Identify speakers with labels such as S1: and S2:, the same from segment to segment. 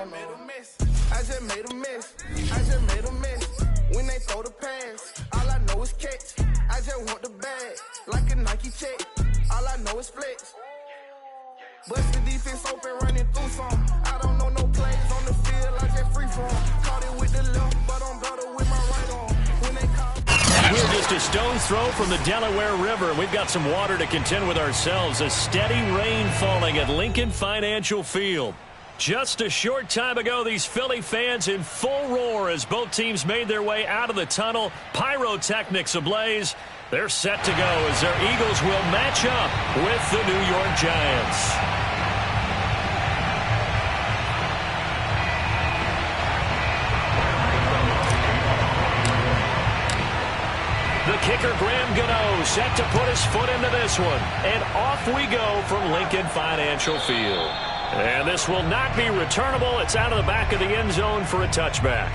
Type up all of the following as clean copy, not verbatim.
S1: I just made a mess. I just made a mess. When they throw the pass, all I know is catch. I just want the bag, like a Nike check. All I know is flex. Bust the defense open, running through some. I don't know no plays on the field, I just free form. Caught it with the left, but I'm better with my right arm. When they call.
S2: We're just a stone's throw from the Delaware River, and we've got some water to contend with ourselves. A steady rain falling at Lincoln Financial Field. Just a short time ago, these Philly fans in full roar as both teams made their way out of the tunnel. Pyrotechnics ablaze. They're set to go as their Eagles will match up with the New York Giants. The kicker, Graham Gano, set to put his foot into this one. And off we go from Lincoln Financial Field. And this will not be returnable. It's out of the back of the end zone for a touchback.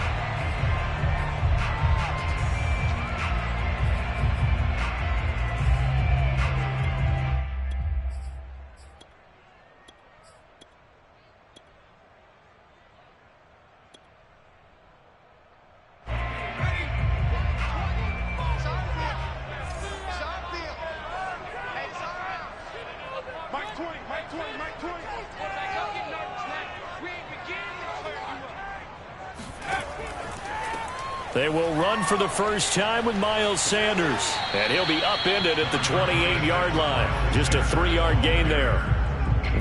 S2: They will run for the first time with Miles Sanders. And he'll be upended at the 28-yard line. Just a 3-yard gain there.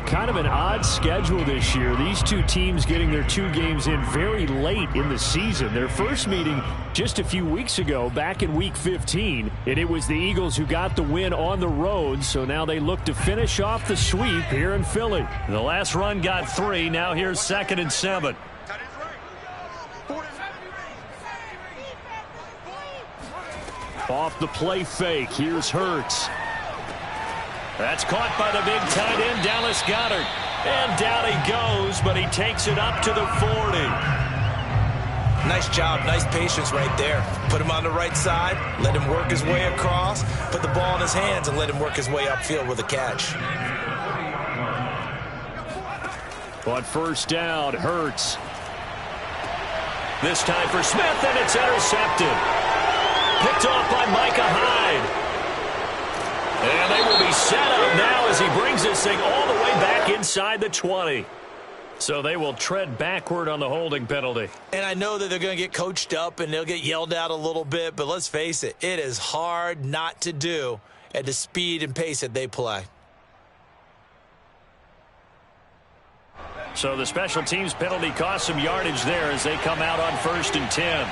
S2: Kind of an odd schedule this year. These two teams getting their 2 games in very late in the season. Their first meeting just a few weeks ago, back in Week 15. And it was the Eagles who got the win on the road. So now they look to finish off the sweep here in Philly. The last run got 3. Now here's 2nd and 7. Off the play fake. Here's Hurts. That's caught by the big tight end, Dallas Goedert. And down he goes, but he takes it up to the 40.
S3: Nice job. Nice patience right there. Put him on the right side. Let him work his way across. Put the ball in his hands and let him work his way upfield with a catch.
S2: On first down, Hurts. This time for Smith, and it's intercepted. Picked off by Micah Hyde. And they will be set up now as he brings this thing all the way back inside the 20. So they will tread backward on the holding penalty.
S3: And I know that they're going to get coached up and they'll get yelled at a little bit, but let's face it, it is hard not to do at the speed and pace that they play.
S2: So the special teams penalty cost some yardage there as they come out on 1st and 10.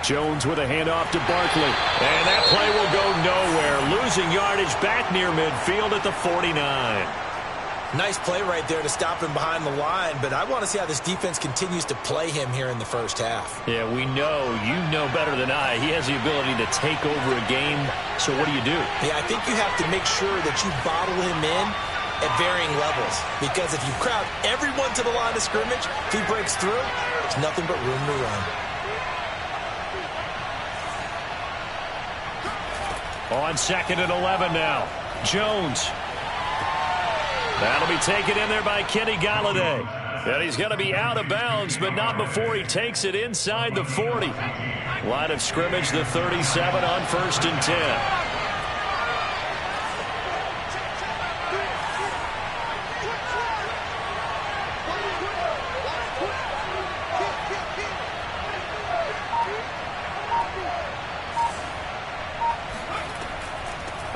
S2: Jones with a handoff to Barkley. And that play will go nowhere. Losing yardage back near midfield at the 49.
S3: Nice play right there to stop him behind the line, but I want to see how this defense continues to play him here in the first half.
S2: Yeah, we know. You know better than I. He has the ability to take over a game. So what do you do?
S3: Yeah, I think you have to make sure that you bottle him in at varying levels. Because if you crowd everyone to the line of scrimmage, if he breaks through, there's nothing but room to run.
S2: On 2nd and 11 now. Jones. That'll be taken in there by Kenny Golladay. And he's going to be out of bounds, but not before he takes it inside the 40. Line of scrimmage, the 37 on 1st and 10.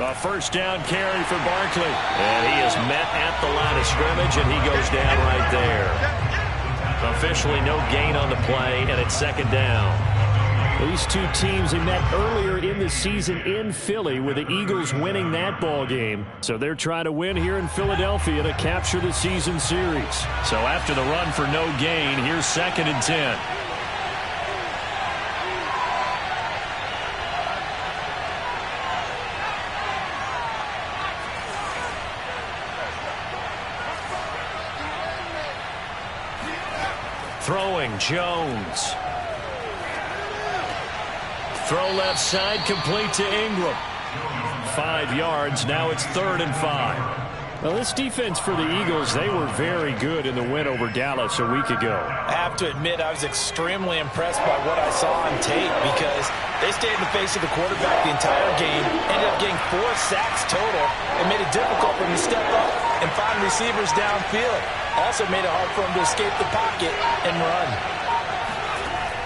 S2: A first down carry for Barkley. And he is met at the line of scrimmage, and he goes down right there. Officially no gain on the play, and it's 2nd down. These two teams, they met earlier in the season in Philly with the Eagles winning that ball game. So they're trying to win here in Philadelphia to capture the season series. So after the run for no gain, here's 2nd and 10. Throwing Jones. Throw left side, complete to Ingram. 5 yards. Now it's 3rd and 5. Well, this defense for the Eagles, they were very good in the win over Dallas a week ago.
S3: I have to admit, I was extremely impressed by what I saw on tape because they stayed in the face of the quarterback the entire game, ended up getting 4 sacks total, and made it difficult for him to step up and find receivers downfield. Also made it hard for him to escape the pocket and run.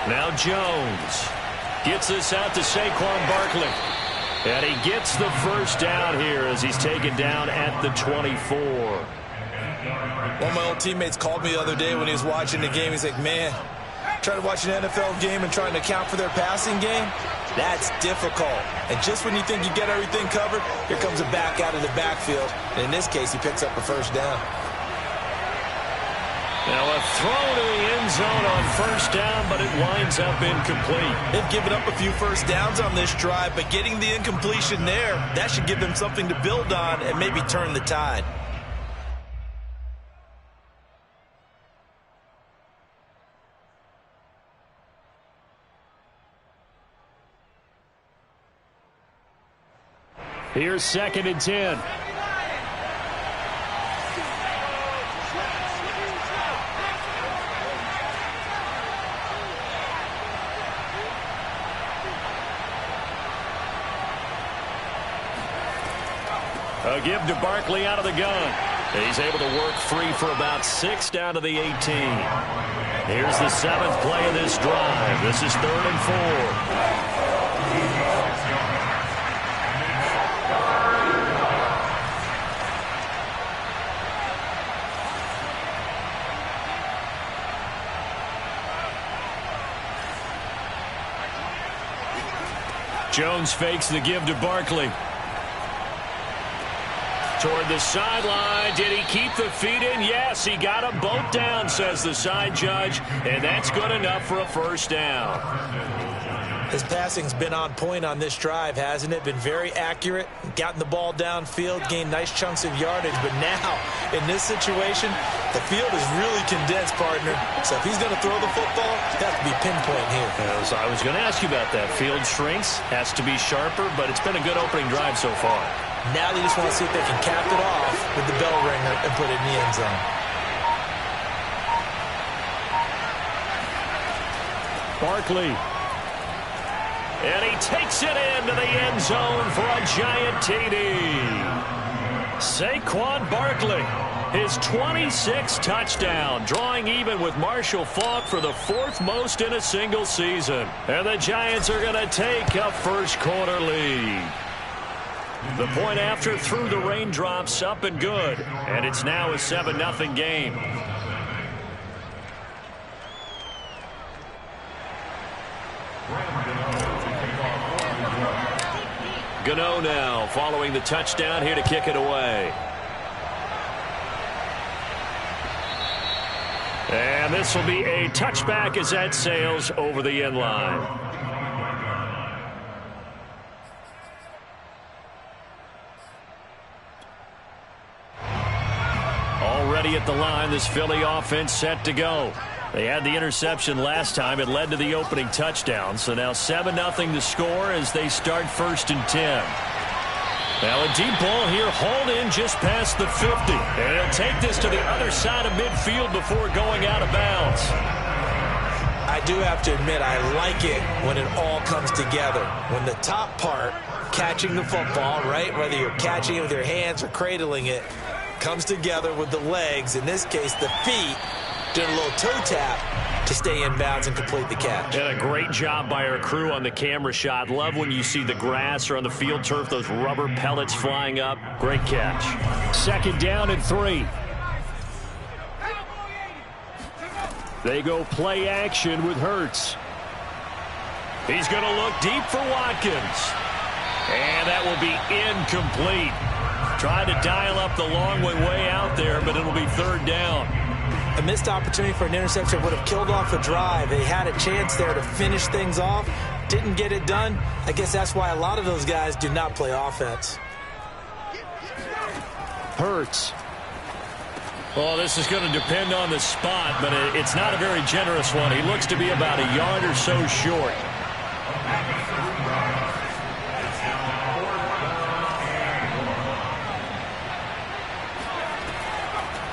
S2: Now Jones gets this out to Saquon Barkley. And he gets the first down here as he's taken down at the 24.
S3: One of my old teammates called me the other day when he was watching the game. He's like, man, trying to watch an NFL game and trying to account for their passing game, that's difficult. And just when you think you get everything covered, here comes a back out of the backfield. And in this case, he picks up a first down.
S2: Now a throw to the end zone on first down, but it winds up incomplete.
S3: They've given up a few first downs on this drive, but getting the incompletion there, that should give them something to build on and maybe turn the tide.
S2: Here's 2nd and 10. A give to Barkley out of the gun. He's able to work free for about 6 down to the 18. Here's the 7th play of this drive. This is 3rd and 4. Jones fakes the give to Barkley. Toward the sideline. Did he keep the feet in? Yes, he got them both down, says the side judge, and that's good enough for a first down.
S3: His passing's been on point on this drive, hasn't it? Been very accurate, gotten the ball downfield, gained nice chunks of yardage, but now, in this situation, the field is really condensed, partner. So if he's going to throw the football, it has to be pinpoint here.
S2: As I was going to ask you about that. Field shrinks, has to be sharper, but it's been a good opening drive so far.
S3: Now they just want to see if they can cap it off with the bell ringer and put it in the end zone.
S2: Barkley. And he takes it into the end zone for a giant TD. Saquon Barkley, his 26th touchdown, drawing even with Marshall Faulk for the 4th most in a single season. And the Giants are going to take a first quarter lead. The point after through the raindrops, up and good. And it's now a 7-0 game. Gano now following the touchdown here to kick it away. And this will be a touchback as that sails over the end line. Already at the line, this Philly offense set to go. They had the interception last time. It led to the opening touchdown. So now 7-0 to score as they start 1st and 10. Now a deep ball here, hauled in just past the 50. And he'll take this to the other side of midfield before going out of bounds.
S3: I do have to admit, I like it when it all comes together. When the top part, catching the football, right, whether you're catching it with your hands or cradling it, comes together with the legs, in this case the feet, doing a little toe tap to stay in bounds and complete the catch.
S2: And a great job by our crew on the camera shot. Love when you see the grass or on the field turf, those rubber pellets flying up. Great catch. 2nd down and 3. They go play action with Hurts. He's going to look deep for Watkins. And that will be incomplete. Tried to dial up the long way out there, but it'll be 3rd down.
S3: A missed opportunity for an interception would have killed off a drive. They had a chance there to finish things off. Didn't get it done. I guess that's why a lot of those guys do not play offense.
S2: Hurts. Well, this is going to depend on the spot, but it's not a very generous one. He looks to be about a yard or so short.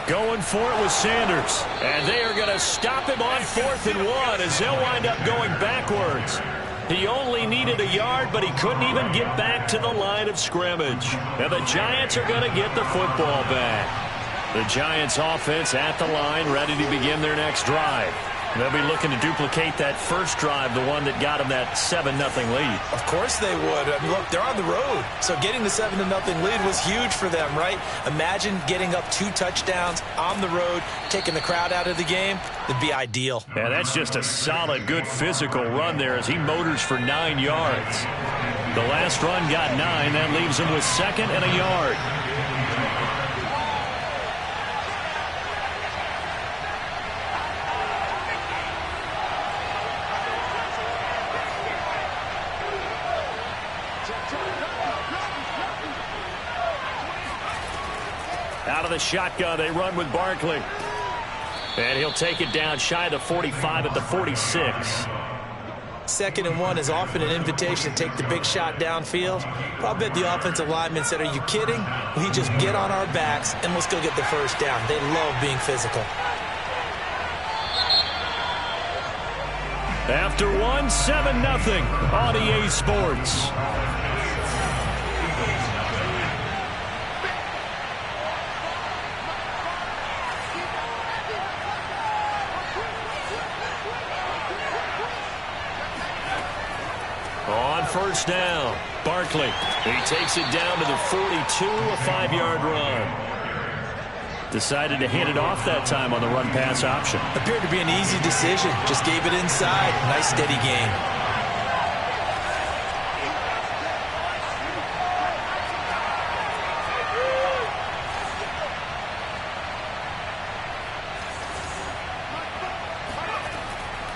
S2: Going for it with Sanders. And they are going to stop him on 4th and 1 as they'll wind up going backwards. He only needed a yard, but he couldn't even get back to the line of scrimmage. And the Giants are going to get the football back. The Giants offense at the line, ready to begin their next drive. They'll be looking to duplicate that first drive, the one that got them that 7-0 lead.
S3: Of course they would. I mean, look, they're on the road. So getting the 7-0 lead was huge for them, right? Imagine getting up 2 touchdowns on the road, taking the crowd out of the game. It'd be ideal.
S2: Yeah, that's just a solid, good physical run there as he motors for 9 yards. The last run got 9. That leaves him with 2nd and a yard. Out of the shotgun, they run with Barkley. And he'll take it down shy of the 45 at the 46.
S3: 2nd and 1 is often an invitation to take the big shot downfield. I'll bet the offensive lineman said, are you kidding? We just get on our backs and let's go get the first down. They love being physical.
S2: After 1, 7-0 on EA Sports. On 1st down, Barkley. He takes it down to the 42, a 5-yard run. Decided to hand it off that time on the run-pass option.
S3: Appeared to be an easy decision. Just gave it inside. Nice, steady game.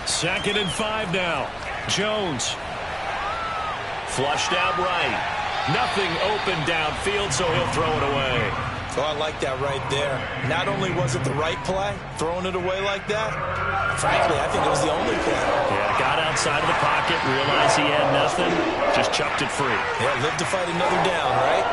S2: Second and 5 now. Jones. Flushed out right. Nothing open downfield, so he'll throw it away.
S3: Oh, I like that right there. Not only was it the right play, throwing it away like that, frankly, I think it was the only play.
S2: Yeah, got outside of the pocket, realized he had nothing, just chucked it free.
S3: Yeah, live to fight another down, right?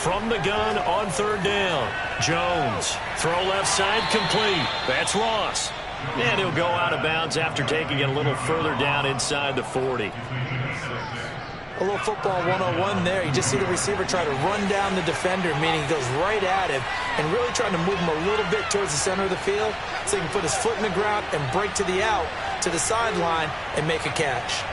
S2: From the gun on 3rd down. Jones. Throw left side complete. That's Ross. And he'll go out of bounds after taking it a little further down inside the 40.
S3: A little football 101 there. You just see the receiver try to run down the defender, meaning he goes right at him and really trying to move him a little bit towards the center of the field so he can put his foot in the ground and break to the out, to the sideline, and make a catch.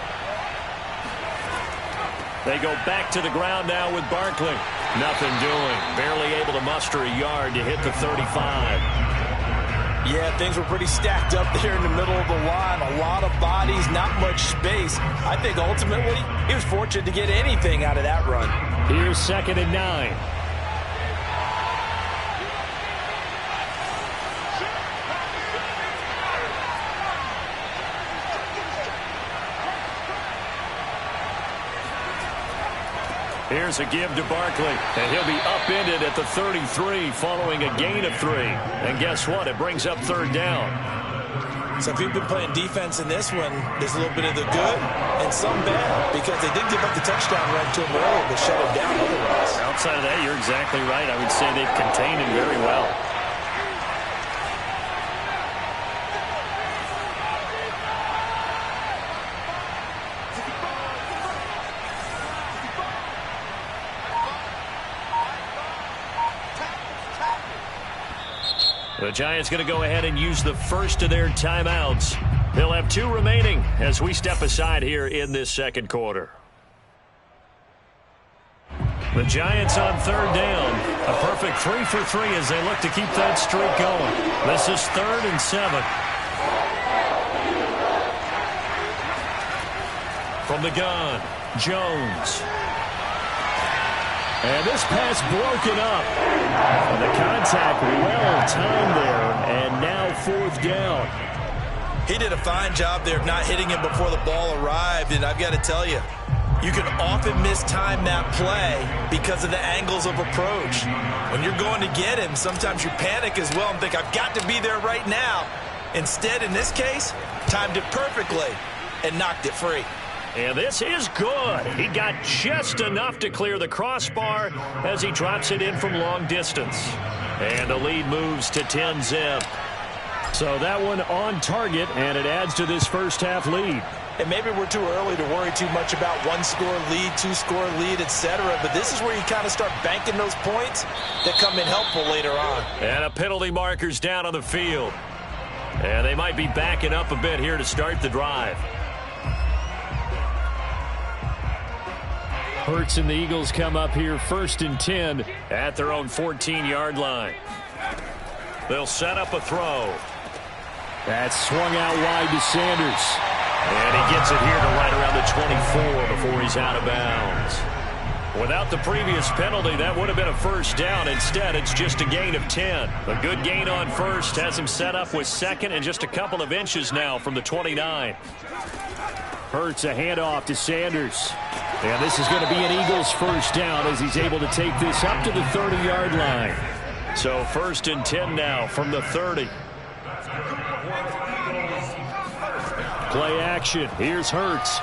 S2: They go back to the ground now with Barkley. Nothing doing. Barely able to muster a yard to hit the 35.
S3: Yeah, things were pretty stacked up there in the middle of the line. A lot of bodies, not much space. I think ultimately he was fortunate to get anything out of that run.
S2: Here's 2nd and 9. Here's a give to Barkley, and he'll be upended at the 33 following a gain of 3. And guess what? It brings up 3rd down.
S3: So if you've been playing defense in this one, there's a little bit of the good and some bad, because they did give up the touchdown run to him early, but shut him down otherwise.
S2: Outside of that, you're exactly right. I would say they've contained him very well. The Giants going to go ahead and use the first of their timeouts. They'll have 2 remaining as we step aside here in this 2nd quarter. The Giants on 3rd down. A perfect 3 for 3 as they look to keep that streak going. This is 3rd and 7. From the gun, Jones. And this pass broken up. And the contact well timed there, and now 4th down.
S3: He did a fine job there of not hitting him before the ball arrived, and I've got to tell you, you can often mistime that play because of the angles of approach. When you're going to get him, sometimes you panic as well and think, I've got to be there right now. Instead, in this case, timed it perfectly and knocked it free.
S2: And this is good. He got just enough to clear the crossbar as he drops it in from long distance. And the lead moves to 10-zip. So that one on target, and it adds to this first half lead.
S3: And maybe we're too early to worry too much about one-score lead, two-score lead, etc. But this is where you kind of start banking those points that come in helpful later on.
S2: And a penalty marker's down on the field. And they might be backing up a bit here to start the drive. Hurts and the Eagles come up here 1st and 10 at their own 14-yard line. They'll set up a throw. That's swung out wide to Sanders. And he gets it here to right around the 24 before he's out of bounds. Without the previous penalty, that would have been a first down. Instead, it's just a gain of 10. A good gain on first has him set up with second and just a couple of inches now from the 29. Hurts a handoff to Sanders. And this is going to be an Eagles first down as he's able to take this up to the 30-yard line. So 1st and 10 now from the 30. Play action. Here's Hurts.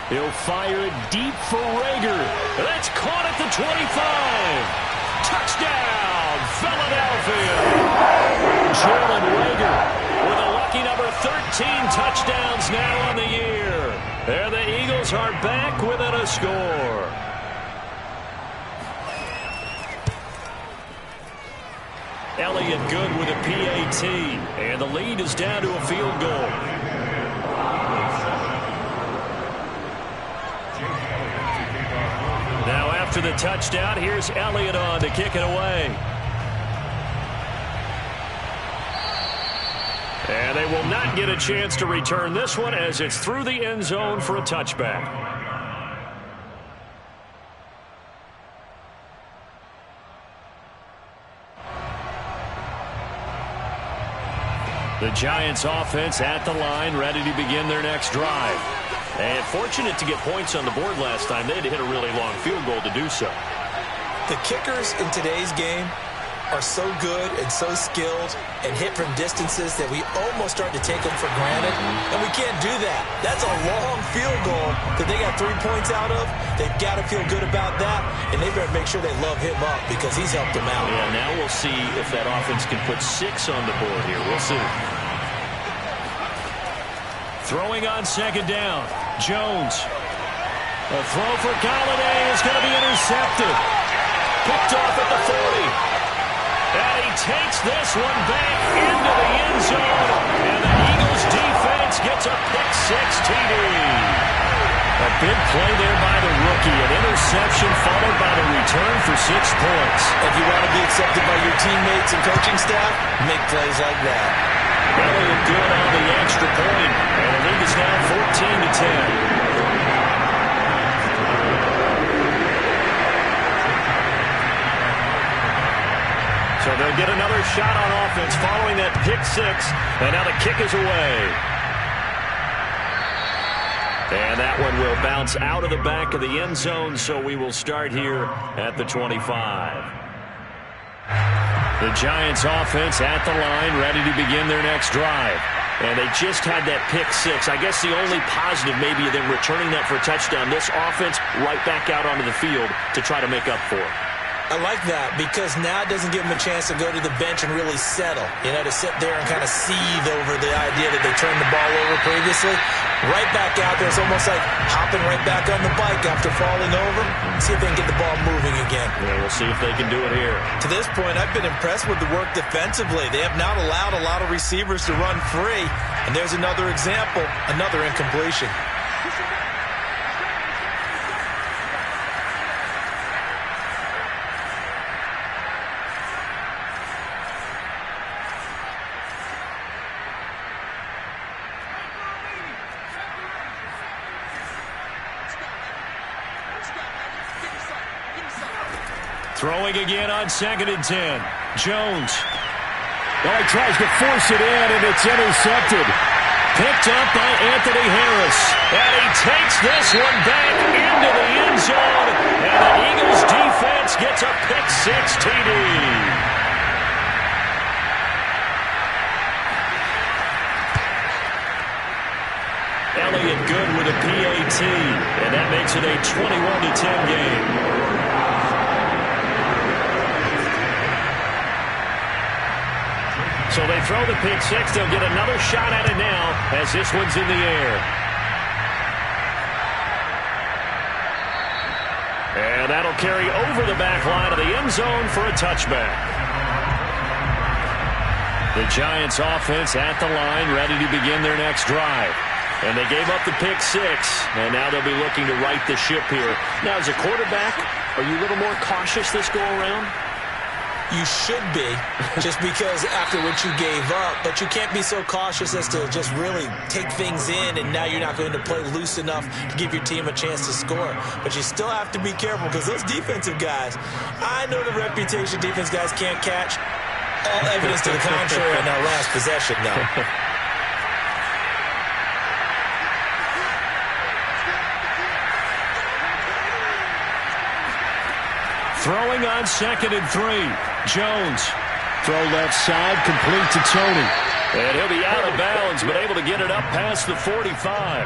S2: He'll fire it deep for Reagor. That's caught at the 25. Touchdown, Philadelphia. Jalen Reagor with a lucky number 13 touchdowns now on the year. And the Eagles are back within a score. Elliott good with a PAT. And the lead is down to a field goal. Now after the touchdown, here's Elliott on to kick it away. And they will not get a chance to return this one as it's through the end zone for a touchback. The Giants offense at the line, ready to begin their next drive. And fortunate to get points on the board last time. They had to hit a really long field goal to do so.
S3: The kickers in today's game are so good and so skilled and hit from distances that we almost start to take them for granted. And we can't do that. That's a long field goal that they got 3 points out of. They've got to feel good about that, and they better make sure they love him up because he's helped them out.
S2: Yeah, now we'll see if that offense can put 6 on the board here. We'll see. Throwing on 2nd down. Jones. A throw for Golladay is going to be intercepted. Picked off at the 40. And he takes this one back into the end zone. And the Eagles defense gets a pick-6 TD. A big play there by the rookie. An interception followed by the return for 6 points.
S3: If you want to be accepted by your teammates and coaching staff, make plays like that.
S2: Elliott good on the extra point. And the lead is now 14-10. So they'll get another shot on offense following that pick-6, and now the kick is away. And that one will bounce out of the back of the end zone, so we will start here at the 25. The Giants offense at the line, ready to begin their next drive. And they just had that pick-6. I guess the only positive maybe of them returning that for a touchdown. This offense right back out onto the field to try to make up for it.
S3: I like that because now it doesn't give them a chance to go to the bench and really settle, to sit there and kind of seethe over the idea that they turned the ball over previously. Right back out there, it's almost like hopping right back on the bike after falling over. See if they can get the ball moving again.
S2: Yeah, we'll see if they can do it here.
S3: To this point, I've been impressed with the work defensively. They have not allowed a lot of receivers to run free, and there's another example, another incompletion.
S2: Throwing again on 2nd and 10. Jones. Well, he tries to force it in, and it's intercepted. Picked up by Anthony Harris. And he takes this one back into the end zone. And the Eagles defense gets a pick-6 TD. Elliott good with a PAT. And that makes it a 21-10 game. So they throw the pick-6. They'll get another shot at it now as this one's in the air. And that'll carry over the back line of the end zone for a touchback. The Giants offense at the line, ready to begin their next drive. And they gave up the pick-6, and now they'll be looking to right the ship here. Now, as a quarterback, are you a little more cautious this go-around?
S3: You should be, just because after what you gave up, but you can't be so cautious as to just really take things in, and now you're not going to play loose enough to give your team a chance to score. But you still have to be careful, because those defensive guys, I know the reputation defense guys can't catch. All evidence to the contrary in that last possession, though.
S2: Throwing on 2nd and 3. Jones. Throw left side, complete to Tony. And he'll be out of bounds, but able to get it up past the 45.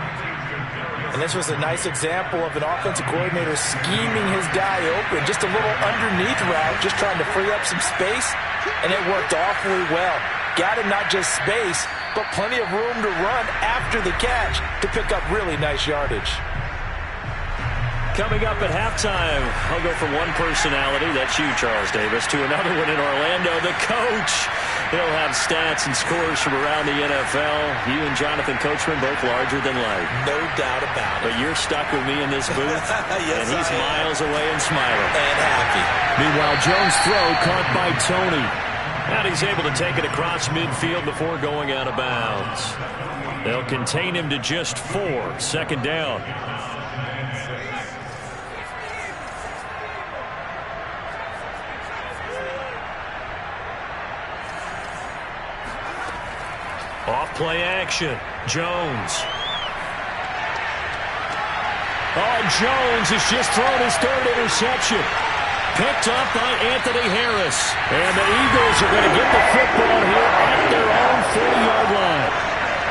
S3: And this was a nice example of an offensive coordinator scheming his guy open. Just a little underneath route, just trying to free up some space. And it worked awfully well. Got him not just space, but plenty of room to run after the catch to pick up really nice yardage.
S2: Coming up at halftime, I'll go from one personality, that's you, Charles Davis, to another one in Orlando, the coach. He'll have stats and scores from around the NFL. You and Jonathan Coachman both larger than life.
S3: No doubt about it.
S2: But you're stuck with me in this booth,
S3: yes,
S2: and he's miles away and smiling.
S3: And happy.
S2: Meanwhile, Jones' throw caught by Tony. And he's able to take it across midfield before going out of bounds. They'll contain him to just 4, 2nd down. Off-play action. Jones. Oh, Jones has just thrown his 3rd interception. Picked up by Anthony Harris. And the Eagles are going to get the football here at their own 40-yard line.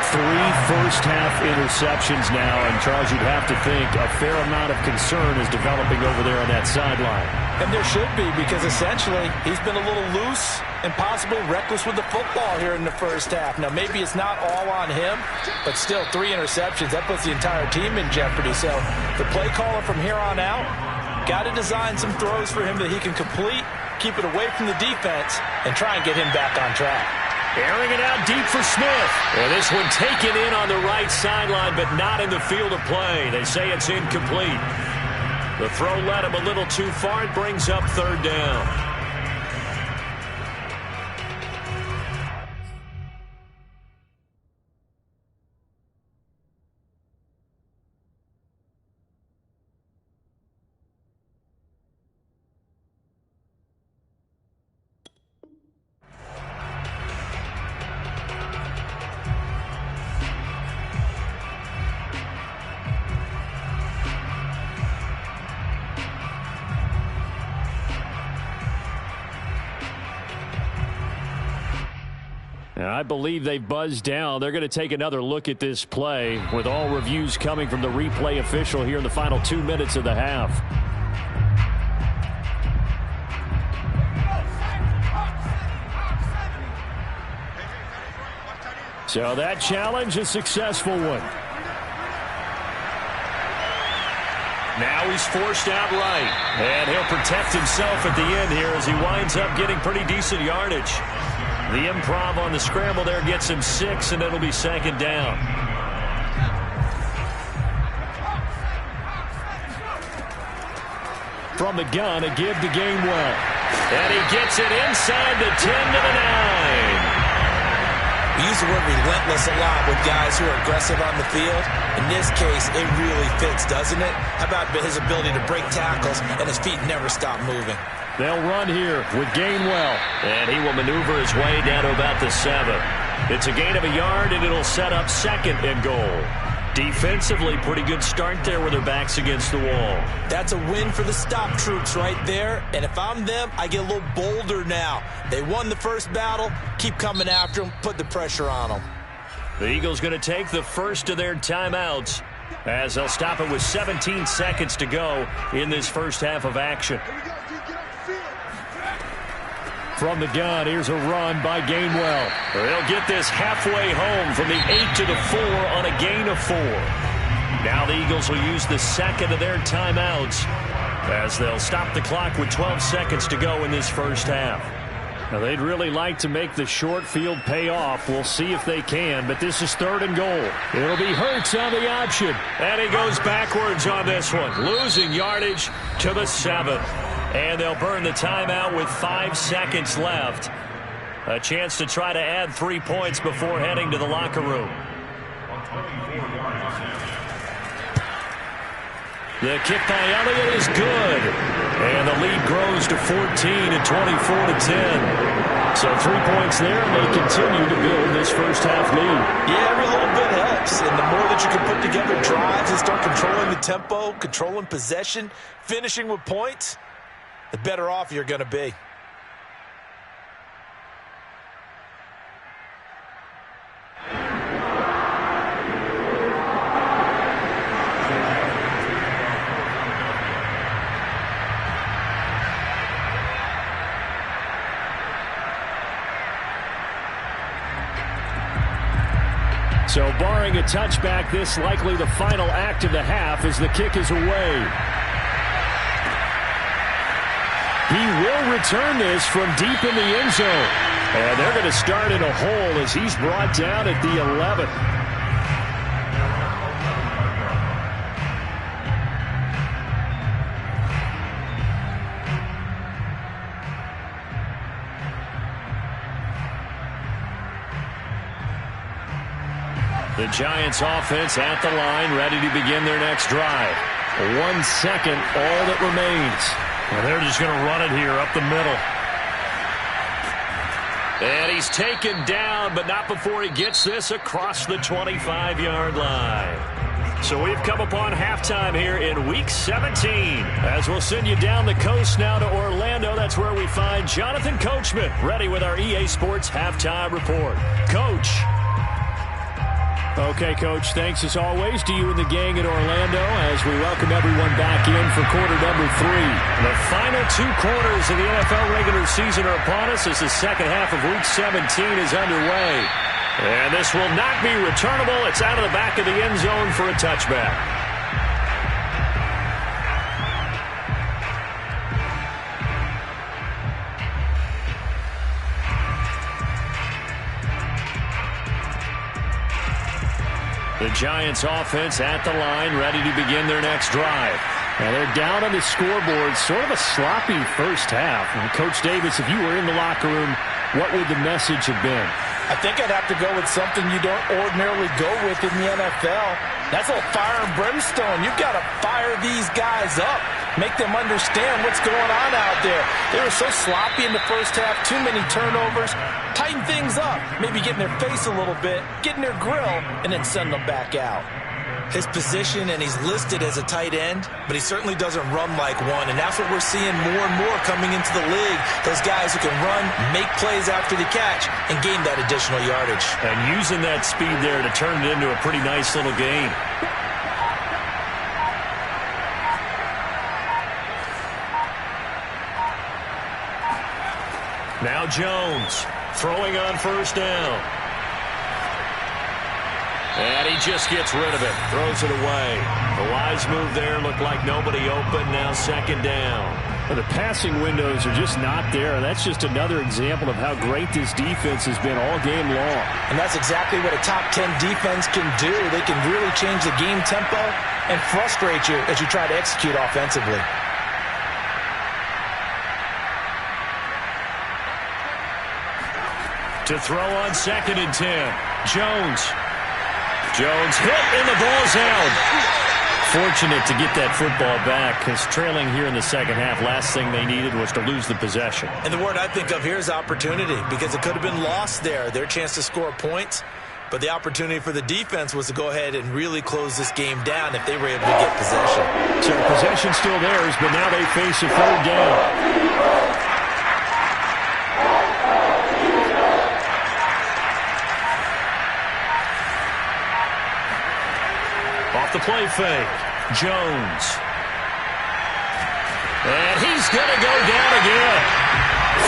S2: 3 first-half interceptions now. And, Charles, you'd have to think a fair amount of concern is developing over there on that sideline.
S3: And there should be, because essentially he's been a little loose and possibly reckless with the football here in the first half. Now, maybe it's not all on him, but still 3 interceptions. That puts the entire team in jeopardy. So the play caller from here on out got to design some throws for him that he can complete, keep it away from the defense, and try and get him back on track.
S2: Airing it out deep for Smith. And this one taken in on the right sideline, but not in the field of play. They say it's incomplete. The throw led him a little too far. It brings up 3rd down. I believe they buzzed down. They're going to take another look at this play with all reviews coming from the replay official here in the final 2 minutes of the half. So that challenge, a successful one. Now he's forced out right. And he'll protect himself at the end here as he winds up getting pretty decent yardage. The improv on the scramble there gets him 6, and it'll be 2nd down. From the gun, a give to Gainwell. And he gets it inside the 10 to the 9.
S3: We use the word relentless a lot with guys who are aggressive on the field. In this case, it really fits, doesn't it? How about his ability to break tackles and his feet never stop moving?
S2: They'll run here with Gainwell. And he will maneuver his way down to about the 7. It's a gain of a yard, and it'll set up 2nd and goal. Defensively, pretty good start there with their backs against the wall.
S3: That's a win for the stop troops right there. And if I'm them, I get a little bolder now. They won the first battle. Keep coming after them. Put the pressure on them.
S2: The Eagles going to take the first of their timeouts as they'll stop it with 17 seconds to go in this first half of action. From the gun, here's a run by Gainwell. They'll get this halfway home from the 8 to the 4 on a gain of 4. Now the Eagles will use the second of their timeouts as they'll stop the clock with 12 seconds to go in this first half. Now they'd really like to make the short field pay off. We'll see if they can, but this is 3rd and goal. It'll be Hurts on the option. And he goes backwards on this one, losing yardage to the 7. And they'll burn the timeout with 5 seconds left. A chance to try to add 3 points before heading to the locker room. The kick by Elliott is good. And the lead grows to 14 and 24-10. So 3 points there, and they continue to build this first half lead.
S3: Yeah, every little bit helps. And the more that you can put together drives and start controlling the tempo, controlling possession, finishing with points, the better off you're going to be.
S2: So barring a touchback, this likely the final act of the half as the kick is away. He will return this from deep in the end zone. And they're going to start in a hole as he's brought down at the 11. The Giants offense at the line, ready to begin their next drive. 1 second, all that remains. And they're just going to run it here up the middle. And he's taken down, but not before he gets this across the 25-yard line. So we've come upon halftime here in Week 17. As we'll send you down the coast now to Orlando, that's where we find Jonathan Coachman, ready with our EA Sports Halftime Report. Coach. Okay, Coach, thanks as always to you and the gang in Orlando as we welcome everyone back in for quarter number 3. The final 2 quarters of the NFL regular season are upon us as the second half of Week 17 is underway. And this will not be returnable. It's out of the back of the end zone for a touchback. The Giants offense at the line, ready to begin their next drive. And they're down on the scoreboard, sort of a sloppy first half. And Coach Davis, if you were in the locker room, what would the message have been?
S4: I think I'd have to go with something you don't ordinarily go with in the NFL. That's a fire and brimstone. You've got to fire these guys up. Make them understand what's going on out there. They were so sloppy in the first half, too many turnovers. Tighten things up, maybe get in their face a little bit, get in their grill, and then send them back out.
S3: His position, and he's listed as a tight end, but he certainly doesn't run like one, and that's what we're seeing more and more coming into the league. Those guys who can run, make plays after the catch, and gain that additional yardage.
S2: And using that speed there to turn it into a pretty nice little gain. Now Jones throwing on first down. And he just gets rid of it, throws it away. The wise move there, looked like nobody open, now second down. Well, the passing windows are just not there. That's just another example of how great this defense has been all game long.
S4: And that's exactly what a top 10 defense can do. They can really change the game tempo and frustrate you as you try to execute offensively.
S2: To throw on 2nd and 10. Jones hit and the ball's out. fortunate to get that football back because trailing here in the second half, last thing they needed was to lose the possession.
S3: And the word I think of here is opportunity because it could have been lost there. Their chance to score points, but the opportunity for the defense was to go ahead and really close this game down if they were able to get possession.
S2: So possession still theirs, but now they face a third down. Off the play fake, Jones. And he's going to go down again.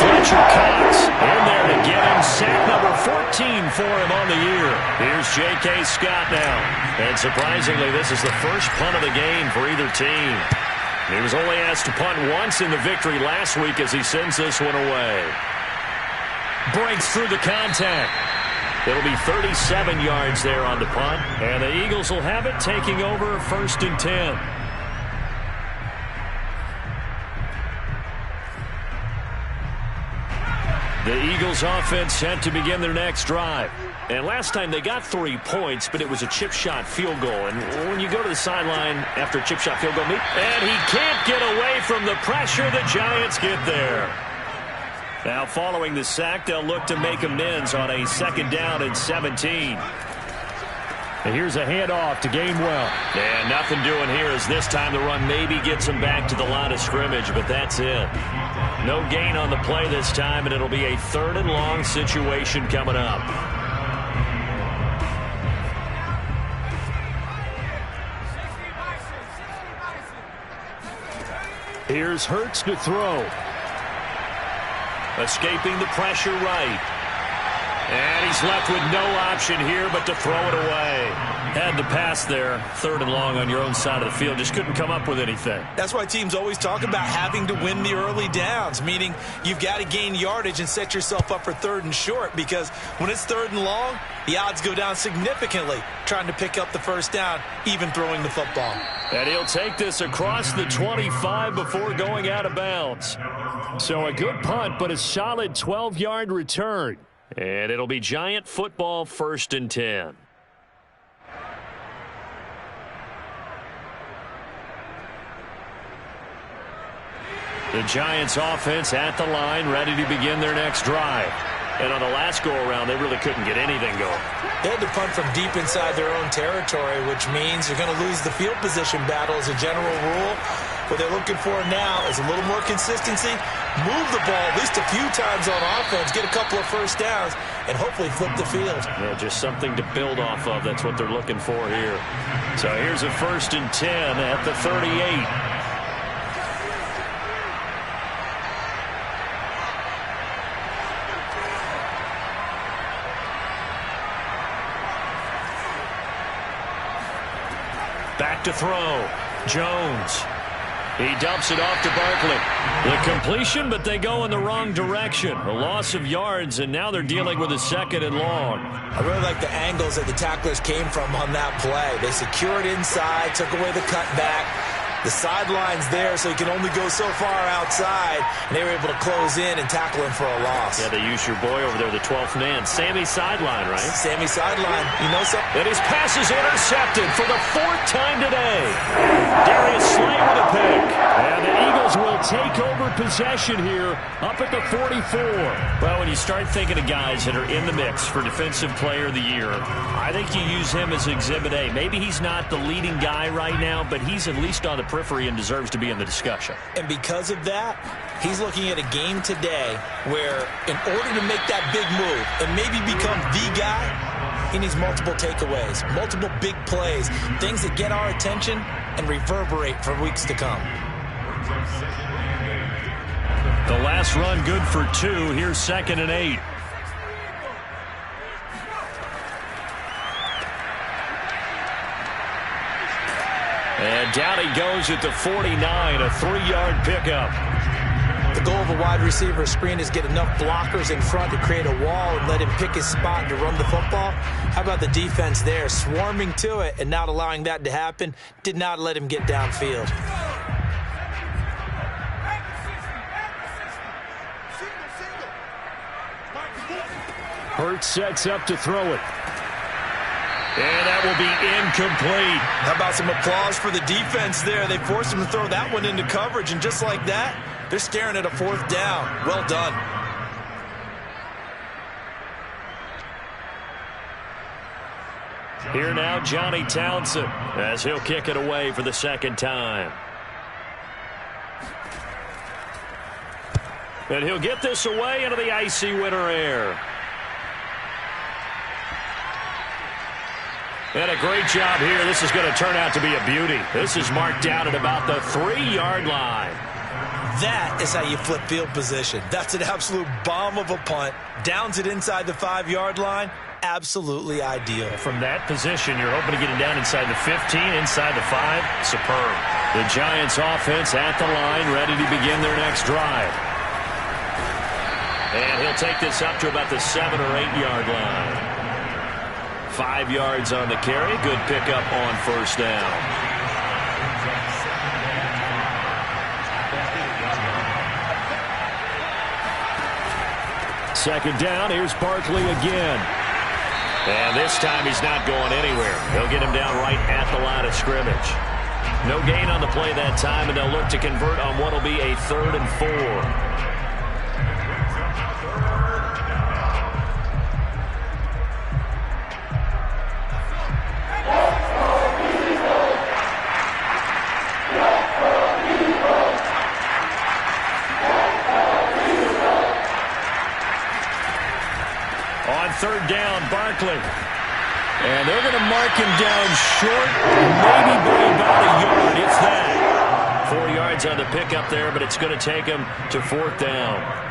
S2: Fletcher Cox in there to get him. Sack number 14 for him on the year. Here's J.K. Scott now. And surprisingly, this is the first punt of the game for either team. He was only asked to punt once in the victory last week as he sends this one away. Breaks through the contact. It'll be 37 yards there on the punt, and the Eagles will have it, taking over 1st and 10. The Eagles offense set to begin their next drive. And last time they got 3 points, but it was a chip shot field goal. And when you go to the sideline after a chip shot field goal, and he can't get away from the pressure, the Giants get there. Now, following the sack, they'll look to make amends on a 2nd down and 17. And here's a handoff to Gainwell. And nothing doing here as this time the run maybe gets him back to the line of scrimmage, but that's it. No gain on the play this time, and it'll be a 3rd and long situation coming up. Here's Hurts to throw. Escaping the pressure right. And he's left with no option here but to throw it away. Had to pass there, 3rd and long on your own side of the field. Just couldn't come up with anything.
S3: That's why teams always talk about having to win the early downs, meaning you've got to gain yardage and set yourself up for 3rd and short, because when it's 3rd and long, the odds go down significantly trying to pick up the 1st down, even throwing the football.
S2: And he'll take this across the 25 before going out of bounds. So a good punt, but a solid 12-yard return. And it'll be Giant football, 1st and 10. The Giants offense at the line, ready to begin their next drive. And on the last go-around, they really couldn't get anything going.
S3: They had to punt from deep inside their own territory, which means you're going to lose the field position battle as a general rule. What they're looking for now is a little more consistency, move the ball at least a few times on offense, get a couple of 1st downs, and hopefully flip the field.
S2: Yeah, just something to build off of. That's what they're looking for here. So here's a 1st and 10 at the 38. Back to throw. Jones. He dumps it off to Barkley. The completion, but they go in the wrong direction. A loss of yards, and now they're dealing with a 2nd and long.
S3: I really like the angles that the tacklers came from on that play. They secured inside, took away the cutback. The sideline's there, so he can only go so far outside, and they were able to close in and tackle him for a loss.
S2: Yeah, they used your boy over there, the 12th man. Sammy Sideline, right?
S3: Sammy Sideline. You know something?
S2: And his pass is intercepted for the 4th time today. Darius Slay with a pick. And the Eagles will take over possession here up at the 44. Well, when you start thinking of guys that are in the mix for Defensive Player of the Year, I think you use him as Exhibit A. Maybe he's not the leading guy right now, but he's at least on the periphery and deserves to be in the discussion.
S3: And because of that, he's looking at a game today where in order to make that big move and maybe become the guy, he needs multiple takeaways, multiple big plays, things that get our attention and reverberate for weeks to come.
S2: The last run good for 2. Here's 2nd and 8. And down he goes at the 49, a 3-yard pickup.
S3: The goal of a wide receiver screen is get enough blockers in front to create a wall and let him pick his spot to run the football. How about the defense there, swarming to it and not allowing that to happen? Did not let him get downfield. Hurts
S2: sets up to throw it. And that will be incomplete.
S3: How about some applause for the defense there? They forced him to throw that one into coverage, and just like that, they're staring at a 4th down. Well done.
S2: Here now, Johnny Townsend, as he'll kick it away for the 2nd time. And he'll get this away into the icy winter air. And a great job here. This is going to turn out to be a beauty. This is marked down at about the 3-yard line.
S3: That is how you flip field position. That's an absolute bomb of a punt. Downs it inside the 5-yard line. Absolutely ideal.
S2: From that position, you're hoping to get it down inside the 15, inside the 5. Superb. The Giants offense at the line, ready to begin their next drive. And he'll take this up to about the 7 or 8-yard line. 5 yards on the carry. Good pickup on 1st down. Second down. Here's Barkley again. And this time he's not going anywhere. They'll get him down right at the line of scrimmage. No gain on the play that time, and they'll look to convert on what will be a 3rd and 4. On 3rd down, Barkley. And they're going to mark him down short, maybe by about a yard, if that. 4 yards on the pickup there, but it's going to take him to 4th down.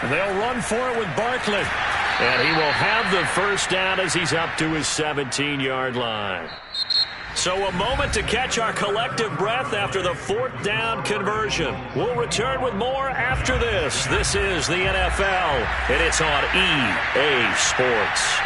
S2: They'll run for it with Barkley. And he will have the 1st down as he's up to his 17-yard line. So a moment to catch our collective breath after the 4th down conversion. We'll return with more after this. This is the NFL, and it's on EA Sports.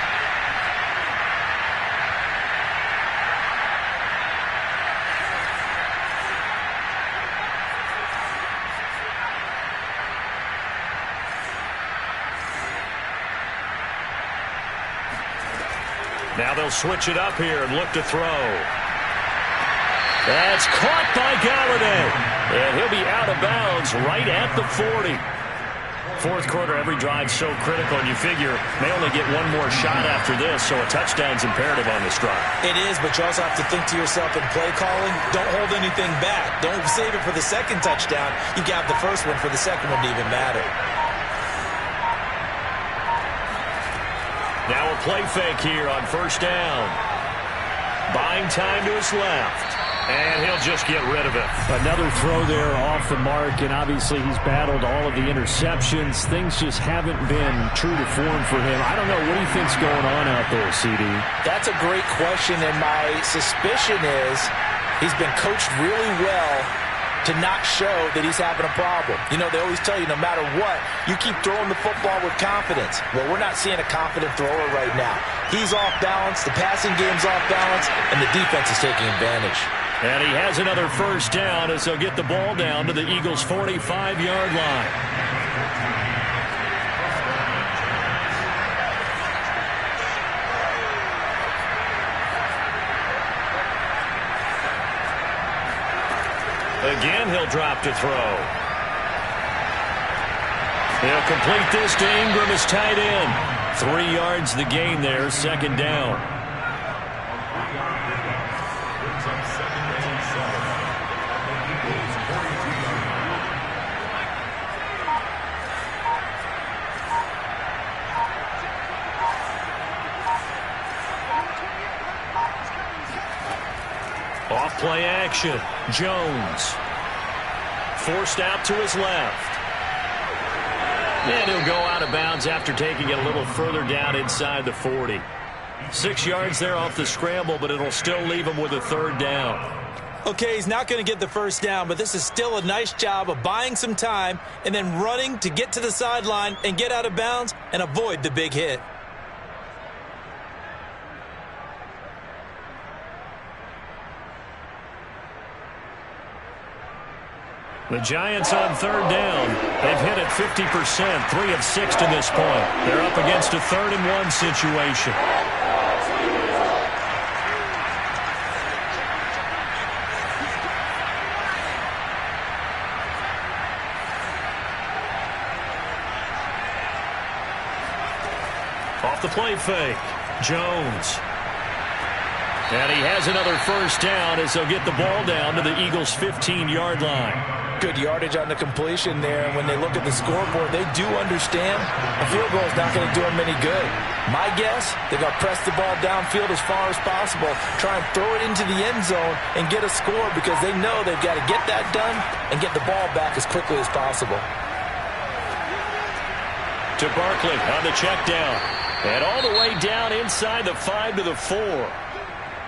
S2: Now they'll switch it up here and look to throw. That's caught by Galladay. And he'll be out of bounds right at the 40. 4th quarter, every drive so critical, and you figure may only get one more shot after this, so a touchdown's imperative on this drive.
S3: It is, but you also have to think to yourself in play calling, don't hold anything back. Don't save it for the 2nd touchdown. You got the 1st one for the 2nd one to even matter.
S2: Now a play fake here on 1st down. Buying time to his left. And he'll just get rid of it.
S5: Another throw there off the mark, and obviously he's battled all of the interceptions. Things just haven't been true to form for him. I don't know. What do you think's going on out there, CD?
S4: That's a great question, and my suspicion is he's been coached really well to not show that he's having a problem. You know, they always tell you no matter what, you keep throwing the football with confidence. Well, we're not seeing a confident thrower right now. He's off balance, the passing game's off balance, and the defense is taking advantage.
S2: And he has another 1st down as they'll get the ball down to the Eagles' 45-yard line. Again, he'll drop to throw. He'll complete this to Ingram as tight end. 3 yards the gain there, 2nd down. Off play action. Jones. Forced out to his left. And he'll go out of bounds after taking it a little further down inside the 40. 6 yards there off the scramble, but it'll still leave him with a third down.
S3: Okay, he's not going to get the first down, but this is still a nice job of buying some time and then running to get to the sideline and get out of bounds and avoid the big hit.
S2: The Giants on third down. They've hit it 50%, 3 of 6 to this point. They're up against a 3rd-and-1 situation. Off the play fake, Jones. And he has another first down as they'll get the ball down to the Eagles' 15-yard line.
S4: Good yardage on the completion there, and when they look at the scoreboard, they do understand a field goal is not going to do them any good. My guess, they're going to press the ball downfield as far as possible, try and throw it into the end zone and get a score because they know they've got to get that done and get the ball back as quickly as possible.
S2: To Barkley on the check down. And all the way down inside the 5 to the 4.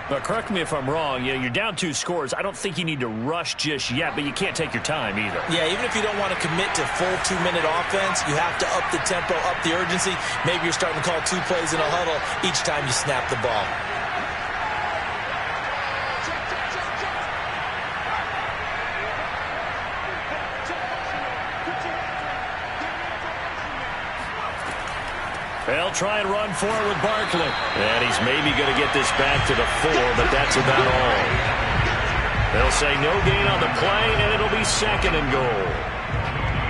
S2: But correct me if I'm wrong, you're down 2 scores. I don't think you need to rush just yet, but you can't take your time either.
S3: Yeah, even if you don't want to commit to full 2-minute offense, you have to up the tempo, up the urgency. Maybe you're starting to call 2 plays in a huddle each time you snap the ball.
S2: They'll try and run forward with Barkley. And he's maybe going to get this back to the 4, but that's about all. They'll say no gain on the play, and it'll be 2nd and goal.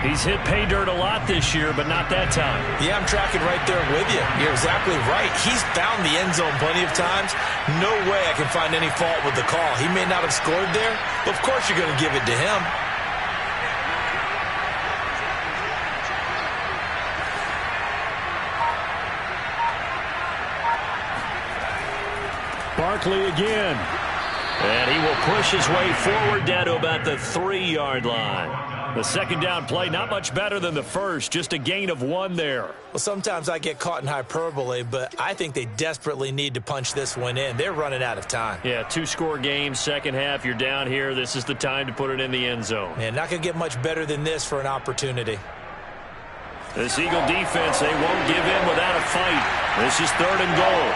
S2: He's hit pay dirt a lot this year, but not that time.
S3: Yeah, I'm tracking right there with you. You're exactly right. He's found the end zone plenty of times. No way I can find any fault with the call. He may not have scored there, but of course you're going to give it to him.
S2: Barkley again. And he will push his way forward down to about the 3-yard line. The 2nd down play, not much better than the first, just a gain of 1 there.
S3: Well, sometimes I get caught in hyperbole, but I think they desperately need to punch this one in. They're running out of time.
S2: Yeah, 2-score game, second half, you're down here. This is the time to put it in the end zone.
S3: Yeah, not going to get much better than this for an opportunity.
S2: This Eagle defense, they won't give in without a fight. This is 3rd and goal.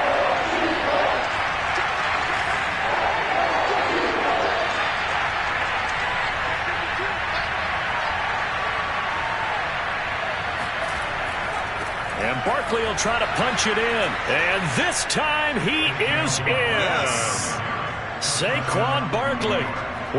S2: And Barkley will try to punch it in. And this time he is in.
S3: Yes.
S2: Saquon Barkley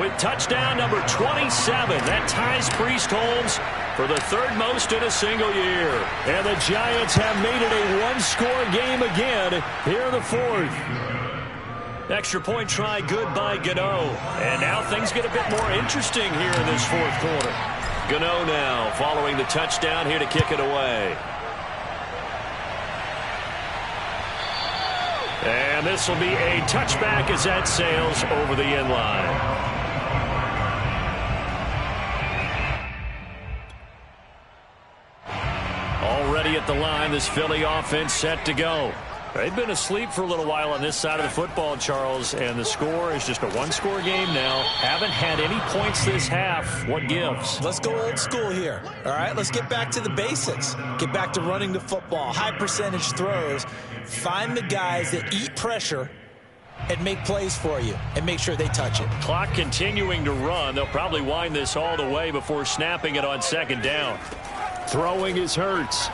S2: with touchdown number 27. That ties Priest Holmes for the 3rd most in a single year. And the Giants have made it a 1-score game again here in the 4th. Extra point try good by Gano. And now things get a bit more interesting here in this 4th quarter. Gano now following the touchdown here to kick it away. And this will be a touchback as that sails over the end line. Already at the line, this Philly offense set to go. They've been asleep for a little while on this side of the football, Charles, and the score is just a 1-score game now. Haven't had any points this half. What gives?
S3: Let's go old school here. All right, let's get back to the basics. Get back to running the football, high percentage throws. Find the guys that eat pressure and make plays for you and make sure they touch it. Clock
S2: continuing to run. They'll probably wind this all the way before snapping it on 2nd down. Throwing is Hurts.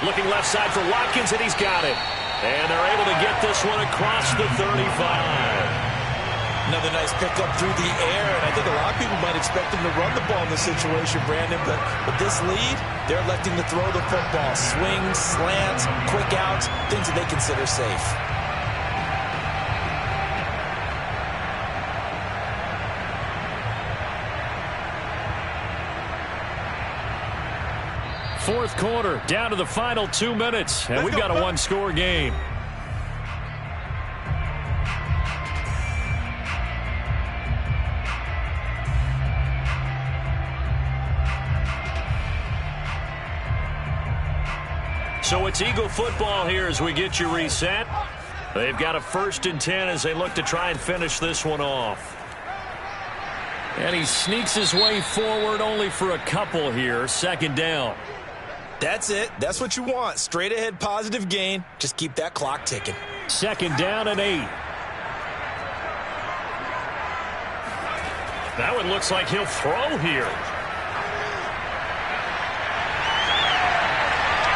S2: Looking left side for Watkins, and he's got it. And they're able to get this one across the 35.
S3: Another nice pickup through the air, and I think a lot of people might expect them to run the ball in this situation, Brandon, but with this lead, they're electing to throw the football. Swings, slants, quick outs, things that they consider safe.
S2: Fourth quarter, down to the final 2 minutes, and we've got a 1-score game. So it's Eagle football here as we get you reset. They've got a 1st and 10 as they look to try and finish this one off. And he sneaks his way forward only for a couple here. 2nd down.
S3: That's it. That's what you want. Straight ahead positive gain. Just keep that clock ticking.
S2: 2nd down and 8. That one looks like he'll throw here.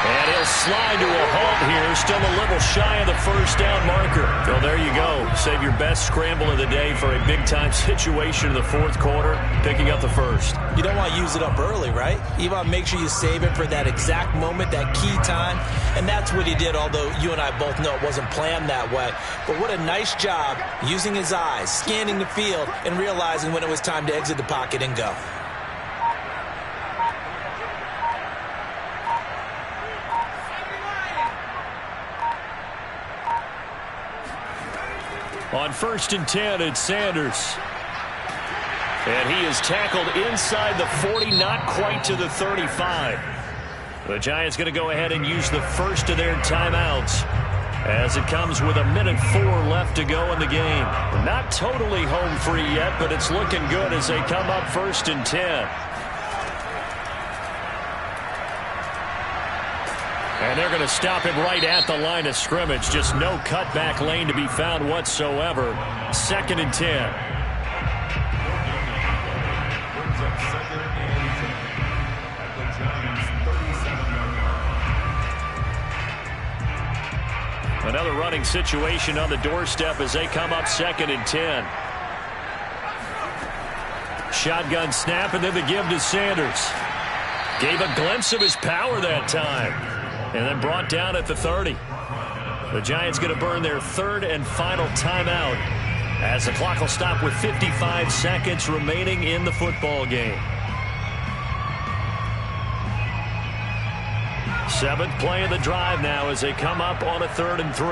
S2: And he'll slide to a halt here. Still a little shy of the 1st down marker. So there you go. Save your best scramble of the day for a big-time situation in the 4th quarter, picking up the 1st.
S3: You don't want to use it up early, right? You want to make sure you save it for that exact moment, that key time. And that's what he did, although you and I both know it wasn't planned that way. But what a nice job using his eyes, scanning the field, and realizing when it was time to exit the pocket and go.
S2: On 1st and 10, it's Sanders. And he is tackled inside the 40, not quite to the 35. The Giants going to go ahead and use the first of their timeouts as it comes with 1:04 left to go in the game. Not totally home free yet, but it's looking good as they come up 1st and 10. And they're going to stop him right at the line of scrimmage. Just no cutback lane to be found whatsoever. 2nd and 10. Another running situation on the doorstep as they come up 2nd and 10. Shotgun snap and then the give to Sanders. Gave a glimpse of his power that time. And then brought down at the 30. The Giants going to burn their 3rd and final timeout as the clock will stop with 55 seconds remaining in the football game. 7th play of the drive now as they come up on a 3rd and 3.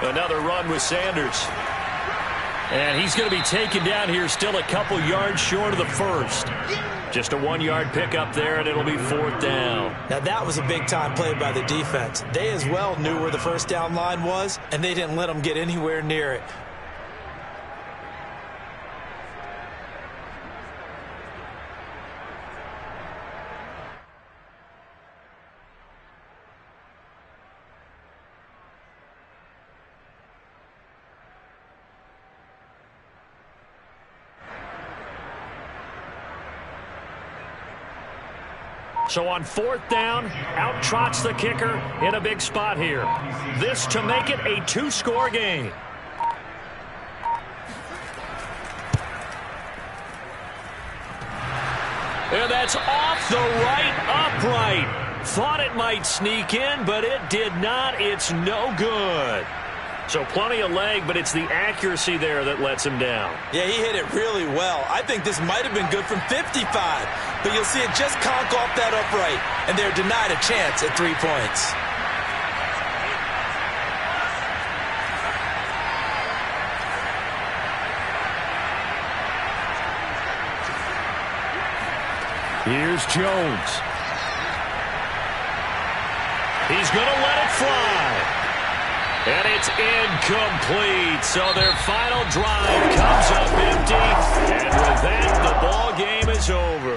S2: Another run with Sanders. And he's going to be taken down here still a couple yards short of the 1st. Just a 1-yard pickup there, and it'll be 4th down.
S3: Now, that was a big-time play by the defense. They as well knew where the 1st down line was, and they didn't let them get anywhere near it.
S2: So on 4th down, out trots the kicker in a big spot here. This to make it a 2-score game. And that's off the right upright. Thought it might sneak in, but it did not. It's no good. So plenty of leg, but it's the accuracy there that lets him down.
S3: Yeah, he hit it really well. I think this might have been good from 55. But you'll see it just conk off that upright. And they're denied a chance at 3 points.
S2: Here's Jones. He's going to let it fly. And it's incomplete. So their final drive comes up empty. And with that, the ball game is over.